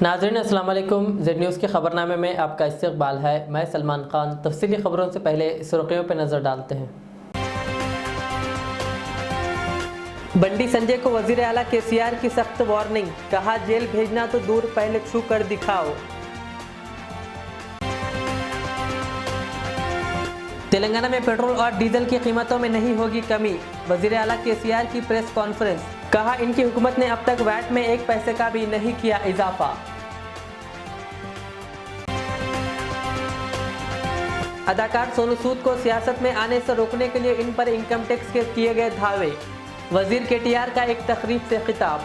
नाज़रीन अस्सलाम वालेकुम। जेड न्यूज़ के खबरनामे में आपका इस्तकबाल है। मैं सलमान खान। तफसीली खबरों से पहले सुर्खियों पर नज़र डालते हैं। बंडी संजय को वज़ीर आला केसीआर की सख्त वार्निंग, कहा जेल भेजना तो दूर, पहले छू कर दिखाओ। तेलंगाना में पेट्रोल और डीजल की कीमतों में नहीं होगी कमी, वज़ीर आला केसीआर की प्रेस कॉन्फ्रेंस, कहा इनकी हुकूमत ने अब तक वैट में 1 पैसे का भी नहीं किया इजाफा। अदाकार सोनू सूद को सियासत में आने से रोकने के लिए इन पर इनकम टैक्स के किए गए धावे, वजीर केटीआर का एक तकरीब से खिताब।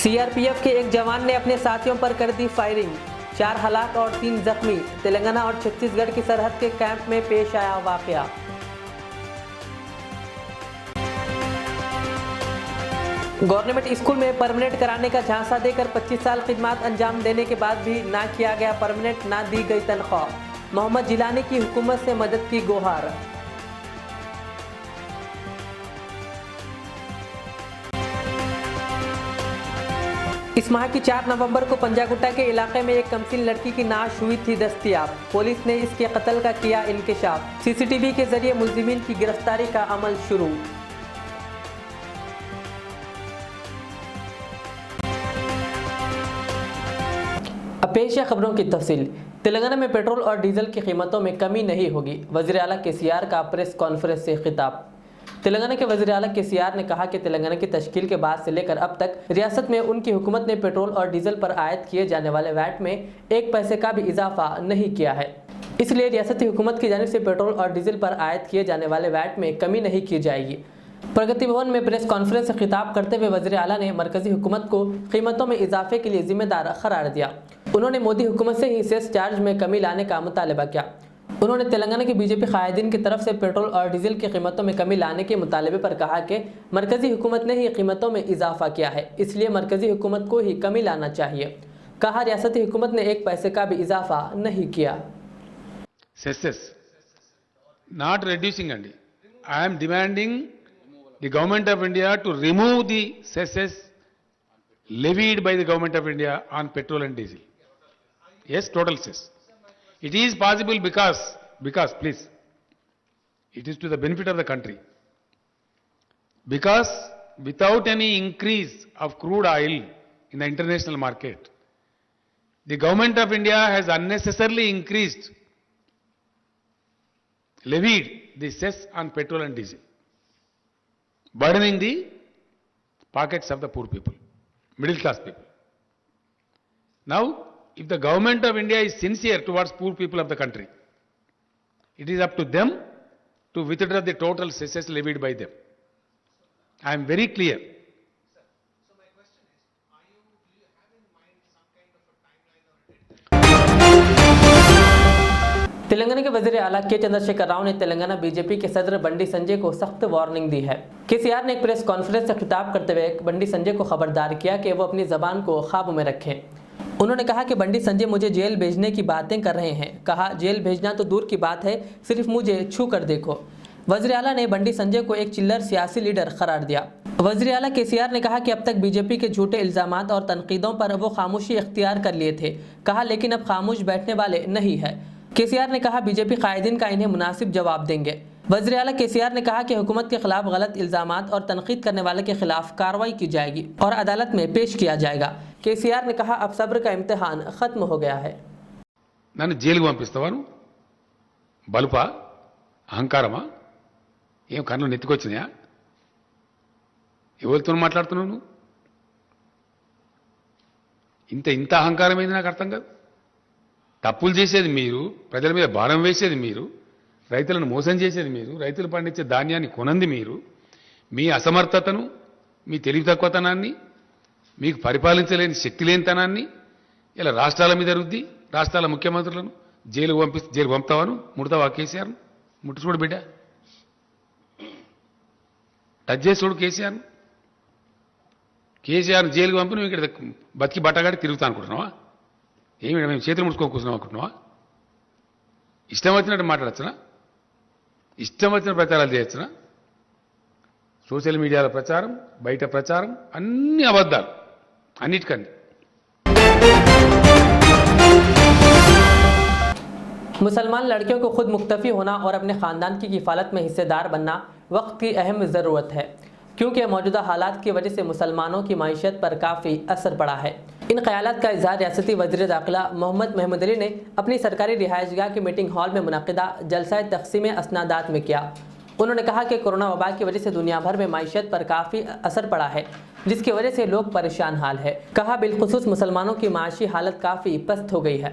सीआरपीएफ के एक जवान ने अपने साथियों पर कर दी फायरिंग, 4 हलाक और 3 जख्मी। तेलंगाना और छत्तीसगढ़ की सरहद के कैंप में पेश आया वाकया। गवर्नमेंट स्कूल में परमानेंट कराने का झांसा देकर 25 साल खिदमत अंजाम देने के बाद भी ना किया गया परमानेंट, ना दी गई तनख्वाह। मोहम्मद जिलानी की हुकूमत से मदद की गुहार। इस माह की 4 नवंबर को पंजागुट्टा के इलाके में एक कमसिन लड़की की नाश हुई थी दस्तयाब। पुलिस ने इसके कत्ल का किया इंकिशाफ। सीसीटीवी के जरिए मुल्जिमीन की गिरफ्तारी का अमल शुरू। अब पेश है खबरों की तफसील। तेलंगाना में पेट्रोल और डीजल की कीमतों में कमी नहीं होगी, वज़ीर आला केसीआर का प्रेस कॉन्फ्रेंस से खिताब। तेलंगाना के वज़ीर आला केसीआर ने कहा कि तेलंगाना की तश्कील के बाद से लेकर अब तक रियासत में उनकी हुकूमत ने पेट्रोल और डीजल पर आयद किए जाने वाले वैट में 1 पैसे का भी इजाफा नहीं किया है। इसलिए रियासती हुकूमत की जानिब से पेट्रोल और डीजल पर आयद किए जाने वाले वैट में कमी नहीं की जाएगी। प्रगति भवन में प्रेस कॉन्फ्रेंस से खिताब करते हुए वज़ीर आला ने मरकजी हुकूमत को कीमतों में इजाफे के लिए जिम्मेदार करार दिया। उन्होंने मोदी हुकूमत से ही सेस चार्ज में कमी लाने का मुतालबा किया। उन्होंने तेलंगाना के बीजेपी कायदीन की तरफ से पेट्रोल और डीजल की कीमतों में कमी लाने के मुतालबे पर कहा कि मरकजी हुकूमत ने ही कीमतों में इजाफा किया है, इसलिए मरकजी हुकूमत को ही कमी लाना चाहिए। कहा रियासती हुकूमत ने 1 पैसे का भी इजाफा नहीं किया। Not reducing andi. I am demanding the government of India to remove the cesses levied by the government of India on petrol and diesel. Yes, total cess. It is possible because please, it is to the benefit of the country. Because without any increase of crude oil in the international market, the government of India has unnecessarily levied the cess on petrol and diesel, burdening the pockets of the poor people, middle class people. Now, if the government of India is sincere towards poor people of the country, it is up to them to withdraw the total cesses levied by them. I am very clear. So my question is, do you have in mind some kind of a timeline or a deadline? Telangana के वज़ीर आला के चंद्रशेखर राव ने Telangana BJP के सदर बंडी संजय को सख्त warning दी है। केसीआर ने एक प्रेस कॉन्फ्रेंस से खिताब करते हुए बंडी संजय को खबरदार किया कि वो अपनी जबान को काबू में रखें। उन्होंने कहा कि बंडी संजय मुझे जेल भेजने की बातें कर रहे हैं। कहा जेल भेजना तो दूर की बात है, सिर्फ मुझे छू कर देखो। वज़ीर आला ने बंडी संजय को एक चिल्लर सियासी लीडर करार दिया। वज़ीर आला केसीआर ने कहा कि अब तक बीजेपी के झूठे इल्ज़ामात और तनकीदों पर वो खामोशी इख्तियार कर लिए थे। कहा लेकिन अब खामोश बैठने वाले नहीं है। केसीआर ने कहा बीजेपी कायदीन का इन्हें मुनासिब जवाब देंगे। वज़ीर आला केसीआर ने कहा कि हुकूमत के खिलाफ गलत इल्ज़ामात और तनकीद करने वाले के खिलाफ कार्रवाई की जाएगी और अदालत में पेश किया जाएगा। केसीआर ने कहा अब सब्र का इम्तिहान खत्म हो गया है। నన్ను జైలుకు పంపిస్తావా నువ్వు? బలుపా, అహంకారమా? ఏం కన్ను నెత్తికొచ్చినాయా? ఎవరితో మాట్లాడుతున్నావు నువ్వు? ఇంత అహంకారం ఏంది నాకు అర్థం కాదు. తప్పులు చేసేది మీరు, ప్రజల మీద భారం వేసేది మీరు, రైతులను మోసం చేసేది మీరు, రైతులు పండించే ధాన్యాన్ని కొనంది మీరు. మీ అసమర్థతను, మీ తెలివి తక్కువతనాన్ని, మీకు పరిపాలించలేని శక్తి లేనితనాన్ని ఇలా రాష్ట్రాల మీద రుద్ది రాష్ట్రాల ముఖ్యమంత్రులను జైలుకు పంపుతావాను? ముడతావా కేసీఆర్ను? ముట్టు చూడు బిడ్డ, టచ్ చేసి చూడు కేసీఆర్ను. కేసీఆర్ను జైలుకు పంపి నువ్వు ఇక్కడ బతికి బట్టగాడి తిరుగుతా అనుకుంటున్నావా? ఏమి మేము చేతులు ముడుచుకొని కూర్చున్నాం అనుకుంటున్నావా? ఇష్టం వచ్చినట్టు మాట్లాడచ్చునా? ఇష్టం వచ్చిన ప్రచారాలు చేయొచ్చునా? సోషల్ మీడియాలో ప్రచారం, బయట ప్రచారం అన్ని అబద్ధాలు, అన్నిటికన్నీ. मुसलमान लड़कियों को खुद मुक्तफ़ी होना और अपने ख़ानदान की किफ़ालत में हिस्सेदार बनना वक्त की अहम ज़रूरत है, क्योंकि मौजूदा हालात की वजह से मुसलमानों की माइशत पर काफ़ी असर पड़ा है। इन ख्यालात का इज़हार रियासती वज़ीर दाखिला मोहम्मद महमूद अली ने अपनी सरकारी रिहाइशगाह के मीटिंग हॉल में मुनक़िदा जलसा तक़सीम असनादात में किया। उन्होंने कहा कि कोरोना वबा की वजह से दुनिया भर में माइशत पर काफ़ी असर पड़ा है, जिसकी वजह से लोग परेशान हाल है। कहा बिलखुसूस मुसलमानों की माशी हालत काफ़ी पस्त हो गई है।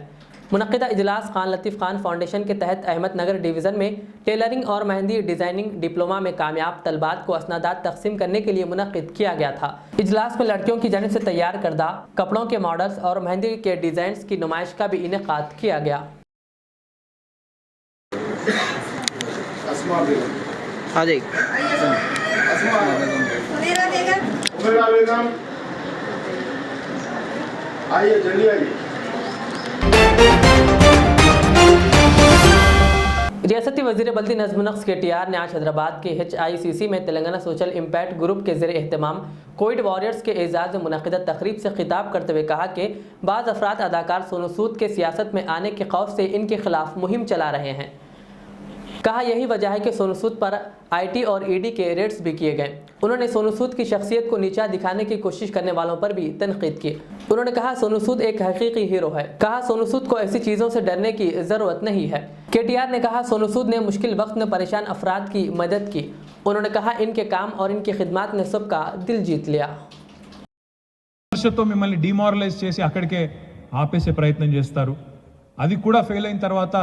मुनक़िदा इजलास खान लतीफ़ खान फाउंडेशन के तहत अहमदनगर डिवीज़न में टेलरिंग और मेहंदी डिज़ाइनिंग डिप्लोमा में कामयाब तलबात को असनादात तक़सीम करने के लिए मुनक़िद किया गया था। इजलास में लड़कियों की जानिब से तैयार करदा कपड़ों के मॉडल्स और मेहंदी के डिज़ाइंस की नुमाइश का भी इनेकाद किया गया। आइए जल्दी आइए। रियासती वज़ीर बल्दी नज़्म-ओ-नक्श KTR ने आज हैदराबाद के HICC में तेलंगाना सोशल इम्पैक्ट ग्रुप के ज़रिए एहतमाम कोविड वॉरियर्स के एजाज़ में मुनक़िदा तकरीब से खिताब करते हुए कहा कि बाज़ अफराद अदाकार सोनू सूद के सियासत में आने के खौफ से इनके खिलाफ मुहिम चला रहे हैं। कहा यही वजह है कि सोनू सूद पर IT और ED के रेड्स भी किए गए। उन्होंने सोनू सूद की शख्सियत को नीचा दिखाने की कोशिश करने वालों पर भी तनकीद की। उन्होंने कहा सोनू सूद एक हकीकी हीरो है। कहा सोनू सूद को ऐसी चीज़ों से डरने की ज़रूरत नहीं है। KTR ने कहा सोनू सूद ने मुश्किल वक्त में परेशान अफराद की मदद की। उन्होंने कहा इनके काम और इनकी खिदमत ने सबका दिल जीत लिया। తో మిమ్మల్ని డిమారలైజ్ చేసి అక్కడికే ఆపేసే ప్రయత్నం చేస్తారు. అది కూడా ఫెయిల్ అయిన తర్వాత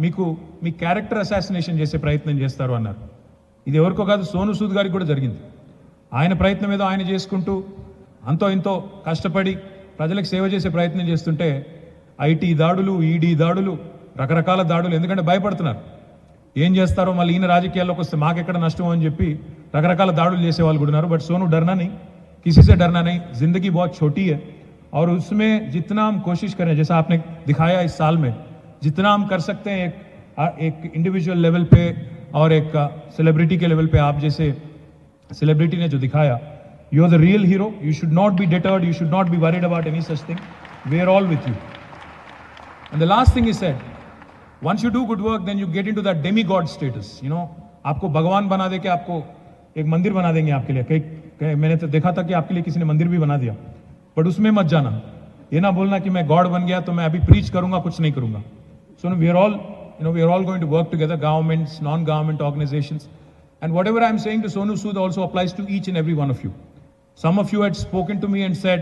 మీకు మీ క్యారెక్టర్ అసాసినేషన్ చేసే ప్రయత్నం చేస్తారు అన్నారు. ఇది ఎవరికో కాదు, సోను సూద్ గారికి కూడా జరిగింది. ఆయన ప్రయత్నం ఏదో ఆయన చేసుకుంటూ అంతో ఇంతో కష్టపడి ప్రజలకు సేవ చేసే ప్రయత్నం చేస్తుంటే IT దాడులు, ED దాడులు, రకరకాల దాడులు, ఎందుకంటే భయపడుతున్నారు ఏం చేస్తారో మళ్ళీ ఈయన రాజకీయాల్లోకి వస్తే మాకెక్కడ నష్టం అని చెప్పి రకరకాల దాడులు చేసే వాళ్ళు కూడా ఉన్నారు. బట్ सोनू डरना नहीं, किसी से डरना नहीं। जिंदगी बहुत छोटी है और उसमें जितना हम कोशिश करें, जैसा आपने दिखाया इस साल में, जितना हम कर सकते हैं एक इंडिविजुअल लेवल पे और एक सेलिब्रिटी के लेवल पे, आप जैसे सेलिब्रिटी ने जो दिखाया, you are the real hero. You should not be deterred, you should not be worried about any such thing. We are all with you. And the last thing is said, once you do good work then you get into that demi god status. You know, आपको भगवान बना दे के आपको एक मंदिर बना देंगे आपके लिए। कई मैंने तो देखा था कि आपके लिए किसी ने मंदिर भी बना दिया, बट उसमें मत जाना। ये ना बोलना कि मैं गॉड बन गया तो मैं अभी प्रीच करूंगा, कुछ नहीं करूंगा। So we are all going to work together, governments, non-government organizations, and whatever I am saying to Sonu Sood also applies to each and every one of you. Some of you had spoken to me and said,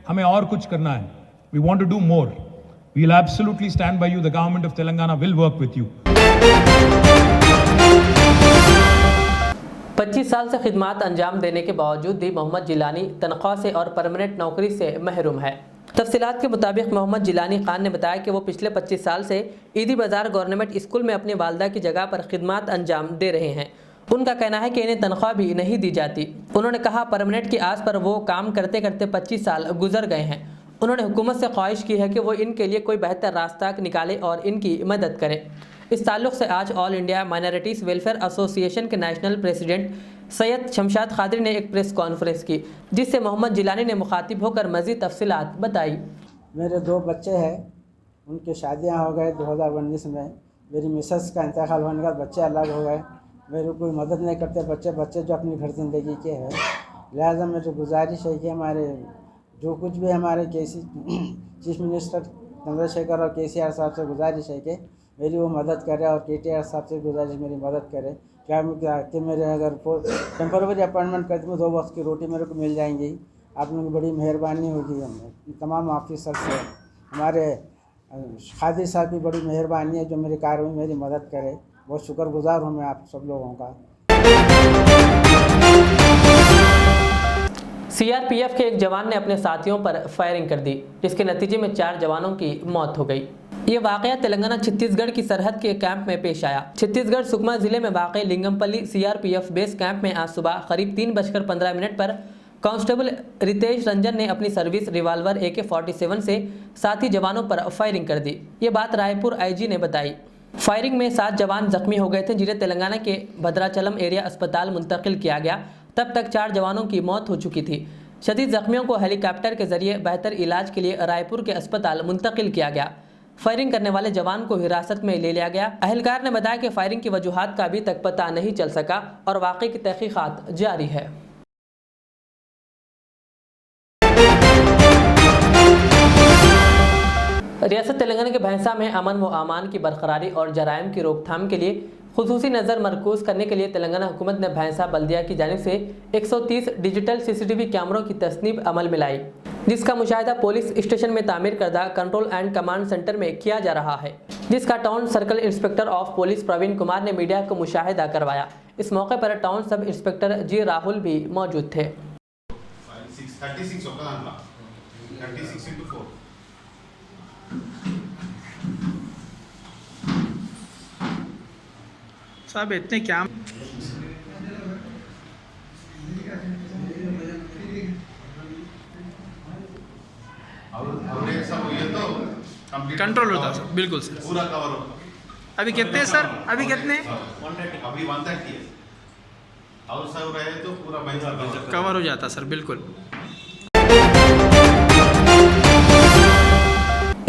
हमें और कुछ करना है, we want to do more. We will absolutely stand by you. The government of Telangana will work with you. 25 साल से खिदमत अंजाम देने के बावजूद भी मोहम्मद जिलानी तनख्वाह से और परमानेंट नौकरी से महरूम है। तफसीलात के मुताबिक मोहम्मद जिलानी खान ने बताया कि वो पिछले 25 साल से ईदी बाज़ार गवर्नमेंट स्कूल में अपनी वालदा की जगह पर खिदमत अंजाम दे रहे हैं। उनका कहना है कि इन्हें तनख्वाह भी नहीं दी जाती। उन्होंने कहा परमानेंट की आस पर वो काम करते करते 25 साल गुजर गए हैं। उन्होंने हुकूमत से ख्वाहिश की है कि वो इनके लिए कोई बेहतर रास्ता निकाले और इनकी मदद करे। इस ताल्लुक़ से आज all India minorities welfare association के नेशनल प्रेसिडेंट सैयद शमशाद खादरी ने एक प्रेस कॉन्फ्रेंस की, जिससे मोहम्मद जिलानी ने मुखातिब होकर मज़ीद तफसीलात बताई। मेरे 2 बच्चे हैं, उनकी शादियां हो गए 2019 में। मेरी मिसेस का इंतकाल होने के बाद बच्चे अलग हो गए। मेरे कोई मदद नहीं करते बच्चे जो अपनी घर ज़िंदगी के हैं। लिहाजा मेरी गुजारिश है कि हमारे जो कुछ भी हमारे चीफ मिनिस्टर चंद्रशेखर और KCR साहब से गुजारिश है कि मेरी वो मदद करे, और KTR साहब से गुजारिश मेरी मदद करे। क्या कि मेरे अगर टेम्पररी अपॉइंटमेंट कर दूँ 2 वक्त की रोटी मेरे को मिल जाएंगी। आप लोगों की बड़ी मेहरबानी होगी। हमें तमाम ऑफिसर से, हमारे खादी साहब की बड़ी मेहरबानी है जो मेरी कार्रवाई मेरी मदद करे। बहुत शुक्रगुजार हूँ मैं आप सब लोगों का। CRPF के एक जवान ने अपने साथियों पर फायरिंग कर दी, जिसके नतीजे में 4 जवानों की मौत हो गई। ये वाक़या तेलंगाना छत्तीसगढ़ की सरहद के कैंप में पेश आया। छत्तीसगढ़ सुकमा जिले में वाक़ लिंगमपल्ली CRPF बेस कैंप में आज सुबह करीब 3:15 पर कांस्टेबल रितेश रंजन ने अपनी सर्विस रिवाल्वर AK-47 से साथी जवानों पर फायरिंग कर दी। ये बात रायपुर IG ने बताई। फायरिंग में 7 जवान जख्मी हो गए थे, जिन्हें तेलंगाना के भद्राचलम एरिया अस्पताल मुंतकिल किया गया। तब तक 4 जवानों की मौत हो चुकी थी। शदीद जख्मियों को हेलीकॉप्टर के जरिए बेहतर इलाज के लिए रायपुर के अस्पताल मुंतकिल किया गया। फायरिंग करने वाले जवान को हिरासत में ले लिया गया। अहलकार ने बताया कि फायरिंग की वजूहात का अभी तक पता नहीं चल सका और वाक़े की तहकीकात जारी है। रियासत तेलंगाना के भैंसा में अमन व अमान की बरकरारी और जराइम की रोकथाम के लिए खुसूसी नज़र मरकूज करने के लिए तेलंगाना हुकूमत ने भैंसा बल्दिया की जानिब से 130 डिजिटल CCTV कैमरों की तस्नीब अमल में लाई, जिसका मुशाहिदा पुलिस स्टेशन में तामीर करदा कंट्रोल एंड कमांड सेंटर में किया जा रहा है, जिसका town circle inspector of police Praveen Kumar ने मीडिया को मुशाहिदा करवाया। इस मौके पर टाउन सब इंस्पेक्टर जी राहुल भी मौजूद थे। 36 ఒక దాంట్లో 36 into 4 साहब इतने क्या और एक सब ये तो कंप्लीट कंट्रोल होता सर, बिल्कुल सर। पूरा कवर होगा। अभी कितने सर, अभी कितने अभी 130 है और सब रहे तो पूरा बैंक कवर हो जाता सर, बिल्कुल।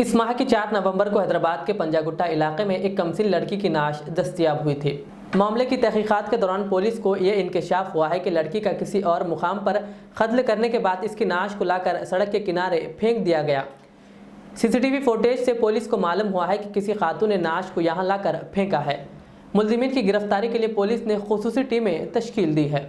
इस माह की 4 नवंबर को हैदराबाद के पंजागुट्टा इलाके में एक कमसिन लड़की की नाश दस्तयाब हुई थी। मामले की तहकीकात के दौरान पुलिस को यह इंकशाफ हुआ है कि लड़की का किसी और मुकाम पर कत्ल करने के बाद इसकी नाश को लाकर सड़क के किनारे फेंक दिया गया। CCTV फुटेज से पुलिस को मालूम हुआ है कि किसी खातून ने नाश को यहां लाकर फेंका है। मुलजिमीन की गिरफ्तारी के लिए पुलिस ने खुसूसी टीमें तश्कील दी है।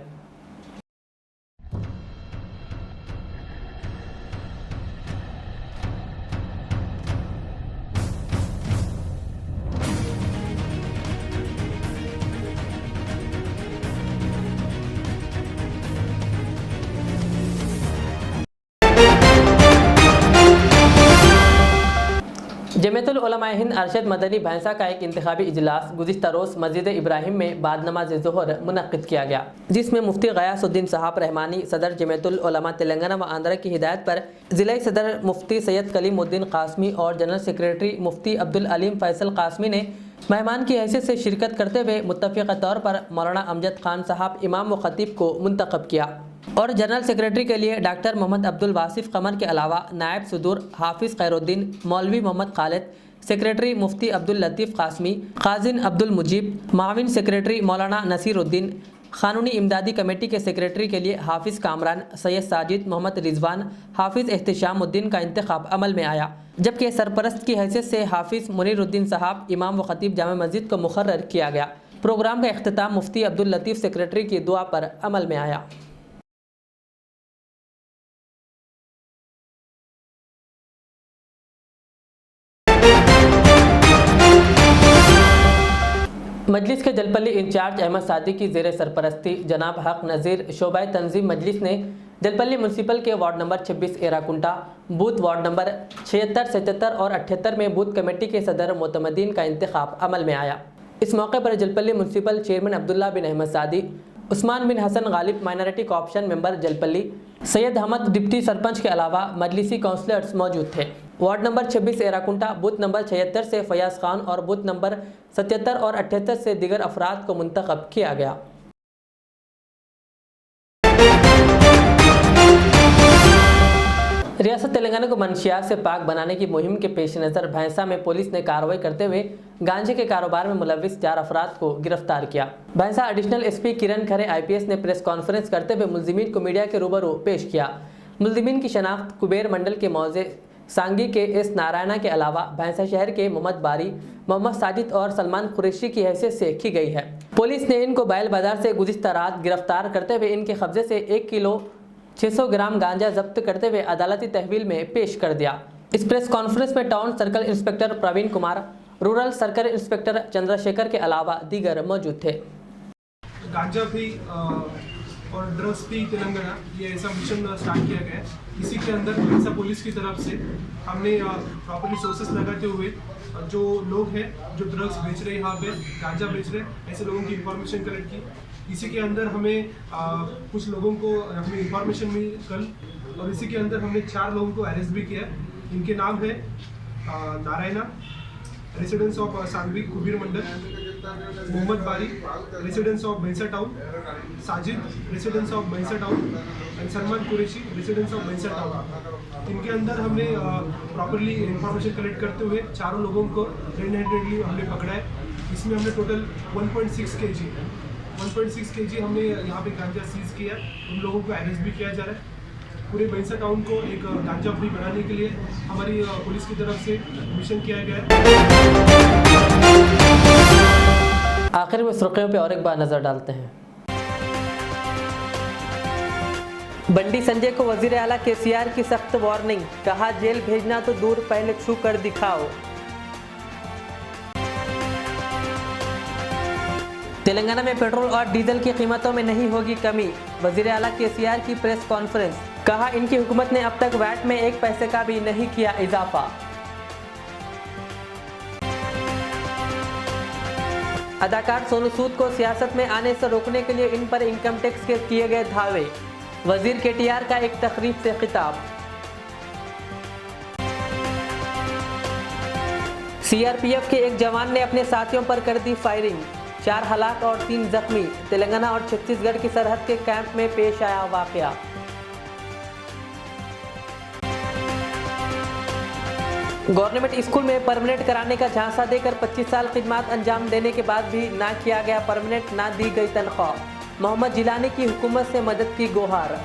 जमीयतुल उलमा हिंद अरशद मदनी भैंसा का एक इंतखाबी इजलास गुज़िश्ता रोज़ मस्जिद इब्राहिम में बाद नमाज ज़ोहर मुनक़्क़िद किया गया, जिसमें मुफ्ती गयासुद्दीन साहब रहमानी सदर जमीयतुल उलमा तेलंगाना व आंध्रा की हिदायत पर ज़िलाई सदर मुफ्ती सैयद कलीमुद्दीन कासमी और जनरल सेक्रेटरी मुफ्ती अब्दुल अलीम फैसल कासमी ने मेहमान की हैसियत से शिरकत करते हुए मुत्तफ़िक़ा तौर पर मौलाना अमजद खान साहब इमाम व ख़तीब को मुंतखब किया और जनरल सेक्रेटरी के लिए डॉक्टर मोहम्मद अब्दुल वासिफ कमर के अलावा नायब सदूर हाफिज़ खैरुद्दीन, मौलवी मोहम्मद खालिद, सेक्रेटरी मुफ्ती अब्दुल लतीफ़ कासमी, काजिन अब्दुल मुजीब, माविन सेक्रेटरी मौलाना नसीरुद्दीन, क़ानूनी इमदादी कमेटी के सेक्रेटरी के लिए हाफिज़ कामरान, सैयद साजिद, मोहम्मद रिजवान, हाफिज़ एहतिशामुद्दीन का इंतखाब अमल में आया, जबकि सरपरस्त की हैसियत से हाफिज़ मुनीरुद्दीन साहब इमाम व ख़तीब जामे मस्जिद को मुकर्रर किया गया। प्रोग्राम का इख्तिताम मुफ्ती अब्दुल लतीफ़ सेक्रेटरी की दुआ पर अमल में आया। मजलिस के जलपल्ली इंचार्ज अहमद सादी की ज़ेर सरपरस्ती जनाब हक नज़ीर शोबा तंजीम मजलिस ने जलपल्ली म्यूनसिपल के ward number 26 Erakunta, booth ward number 76, 77 और 78 में बूथ कमेटी के सदर मोतमदीन का इंतखाब अमल में आया। इस मौके पर Jalpally municipal chairman Abdullah bin Ahmed Saadi, Usman bin Hasan Ghalib minority corporation member Jalpally, Syed Ahmed deputy sarpanch के अलावा मजलिसी काउंसलर्स मौजूद थे। Ward number 26 Erakunta, booth number 76 से फयाज खान और बूथ नंबर 77 और 78 से दीगर अफराद को मुंतखब किया गया। रियासत तेलंगाना को मनशियात से पाक बनाने की मुहिम के पेश नज़र भैंसा में पुलिस ने कार्रवाई करते हुए गांजे के कारोबार में मुलविस 4 अफराद को गिरफ्तार किया। भैंसा एडिशनल SP किरण खरे IPS ने प्रेस कॉन्फ्रेंस करते हुए मुलजिमीन को मीडिया के रूबरू पेश किया। मुलजिमीन की शनाख्त कुबेर मंडल के मौजे सांगी के S नारायणा के अलावा भैंसा शहर के मोहम्मद बारी, मोहम्मद साजिद और सलमान कुरैशी की हैसियत से की गई है। पुलिस ने इनको बैल बाजार से गुज़िश्ता रात गिरफ्तार करते हुए इनके कब्जे से 1 किलो 600 ग्राम गांजा जब्त करते हुए अदालती तहवील में पेश कर दिया। इस प्रेस कॉन्फ्रेंस में town circle inspector Praveen Kumar, rural circle inspector Chandrashekhar के अलावा दीगर मौजूद थे। गांजा भी और ड्रग्स भी तेलंगाना, ये ऐसा मिशन स्टार्ट किया गया है। इसी के अंदर भैंसा पुलिस की तरफ से हमने प्रॉपर रिसोर्सेस लगाते हुए जो लोग हैं जो ड्रग्स बेच रहे हैं, यहाँ पे गांजा बेच रहे हैं, ऐसे लोगों की इंफॉर्मेशन कलेक्ट की। इसी के अंदर हमें कुछ लोगों को हमें इंफॉर्मेशन मिली कल, और इसी के अंदर हमने 4 लोगों को अरेस्ट भी किया। इनके नाम है नारायणा, रेसिडेंस ऑफ सांगवी कुबीर मंडल, मोहम्मद बारी रेसिडेंस ऑफ भैंसा टाउन, साजिद रेसिडेंस ऑफ भैंसा town and Salman Qureshi residence of भैंसा टाउन। इनके अंदर हमने प्रॉपरली इंफॉर्मेशन कलेक्ट करते हुए चारों लोगों को रेड हैंडेडली हमने पकड़ा है। इसमें हमने टोटल 1.6 kg हमने यहाँ पे गांजा सीज किया। उन लोगों को अरेस्ट भी किया जा रहा है। पूरे भैंसा टाउन को एक गांजा फ्री बनाने के लिए हमारी पुलिस की तरफ से मिशन किया गया है। आखिर में सुर्खियों पे और एक बार नजर डालते हैं। बंडी संजय को वजीर आला केसीआर की सख्त वार्निंग, कहा जेल भेजना तो दूर पहले छू कर दिखाओ। तेलंगाना में पेट्रोल और डीजल की कीमतों में नहीं होगी कमी, वजीर आला केसीआर की प्रेस कॉन्फ्रेंस, कहा इनकी हुकूमत ने अब तक वैट में 1 पैसे का भी नहीं किया इजाफा। अदाकार सोनू सूद को सियासत में आने से रोकने के लिए इन पर इनकम टैक्स के किए गए धावे, वजीर केटीआर का एक तकरीब से खिताब। सीआरपीएफ के एक जवान ने अपने साथियों पर कर दी फायरिंग, 4 हलाक और 3 जख्मी। तेलंगाना और छत्तीसगढ़ की सरहद के कैंप में पेश आया वाकया। गवर्नमेंट स्कूल में परमानेंट कराने का झांसा देकर 25 साल खिदमत अंजाम देने के बाद भी ना किया गया परमानेंट, ना दी गई तनख्वाह। मोहम्मद जिलानी की हुकूमत से मदद की गुहार।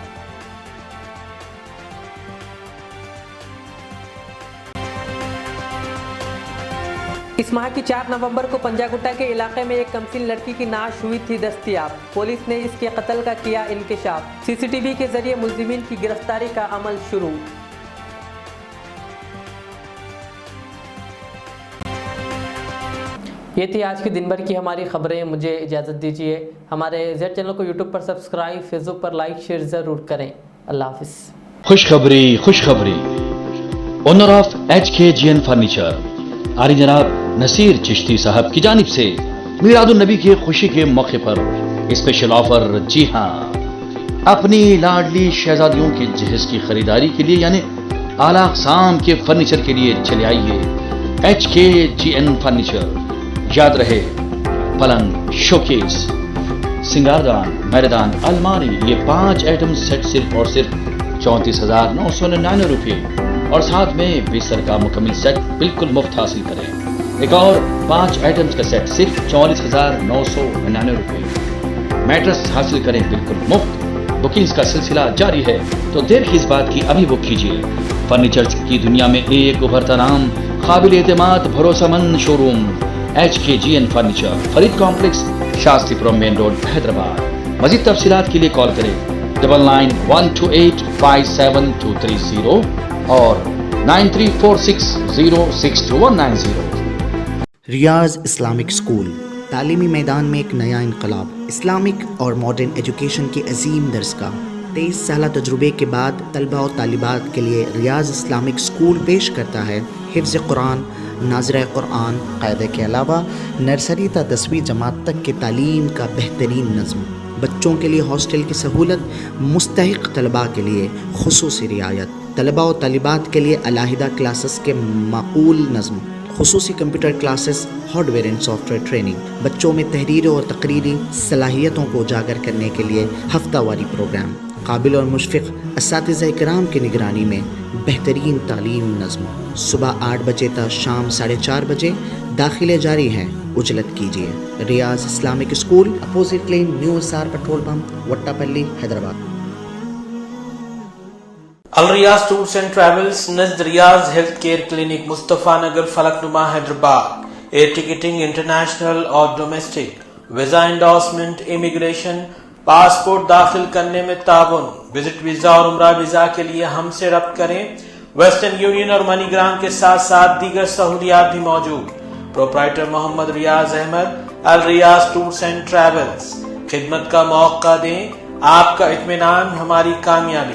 इस माह की 4 नवंबर को पंजागुट्टा के इलाके में एक कमसिन लड़की की नाश हुई थी दस्तयाब। पुलिस ने इसके कत्ल का किया इंकिशाफ। सीसीटीवी के जरिए मुल्जिमीन की गिरफ्तारी का अमल शुरू। ये थी आज की दिन भर की हमारी खबरें। मुझे इजाज़त दीजिए। हमारे जेड चैनल को यूट्यूब पर सब्सक्राइब, फेसबुक पर लाइक शेयर ज़रूर करें। अल्लाह हाफिज़। खुशखबरी ओनर ऑफ HKGN फर्नीचर आरी जनाब नसीर चिश्ती साहब की जानिब से मीलादुन नबी की खुशी के मौके पर स्पेशल ऑफर। जी हाँ, अपनी लाडली शहजादियों के जहेज की खरीदारी के लिए यानी आला अक़साम के फर्नीचर के लिए चले आइए HKGN फर्नीचर। याद रहे, पलंग, शोकेस, सिंगारदान, मैदान, अलमारी, ये 5 आइटम सेट सिर्फ और सिर्फ 34,999 रुपये और साथ में बिस्तर का मुकम्मल सेट बिल्कुल मुफ्त हासिल करें। एक और 5 आइटम्स का सेट सिर्फ 44,999 रुपये। मैट्रेस हासिल करें बिल्कुल मुफ्त। बुकिंग्स का सिलसिला जारी है, तो देर किस बात की, अभी बुक कीजिए। फर्नीचर की दुनिया में एक उभरता नाम, काबिल एतमाद भरोसेमंद showroom HKGN furniture, Farid complex, Shastripuram main road, Hyderabad. मजीद तफसीलात के लिए कॉल करें 9912857230 और 9346062190। रियाज इस्लामिक स्कूल तालीमी मैदान में एक नया इनकलाब। इस्लामिक और मॉडर्न एजुकेशन की अजीम दरसगाह। 23 साल तजुर्बे के बाद तलबा और तालिबात के लिए रियाज इस्लामिक स्कूल पेश करता है हिफ्ज़ कुरान, नाज़िरा कुरान, क़ायदे के अलावा नर्सरी ता 10वीं जमात तक की तालीम का बेहतरीन नज़्म। बच्चों के लिए हॉस्टल की सहूलत, मुस्तहिक़ तलबा के लिए खुसूसी रियायत, तलबा और तालिबात के लिए अलहदा क्लासेस के माकूल नज़्म, खुसूसी computer classes, hardware and software training. बच्चों में तहरीरी और तकरीरी सलाहियतों को उजागर करने के लिए हफ्तावारी प्रोग्राम। काबिल और मुशफ़िक़ असातिज़ा इकराम की निगरानी में बेहतरीन तालीम नज़्म। सुबह 8 बजे तक शाम 4:30 बजे दाखिले जारी हैं। उजलत कीजिए। Riyaz Islamic school, opposite lane, new SR petrol pump, Vattepally, Hyderabad. अल Riyaz tours and travels Najd Riyaz health care clinic, Mustafa Nagar, Falaknuma, Hyderabad. Air ticketing international और domestic, visa endorsement, immigration, passport दाखिल करने में ताउन, विजिट वीजा और उम्रा वीजा के लिए हमसे रब्त करें। वेस्टर्न यूनियन और मनीग्राम के साथ साथ दीगर सहूलियात भी मौजूद। Proprietor Mohammad Riyaz Ahmed, Al Riyaz tours and travels. खिदमत का मौका दें, आपका इत्मीनान हमारी कामयाबी।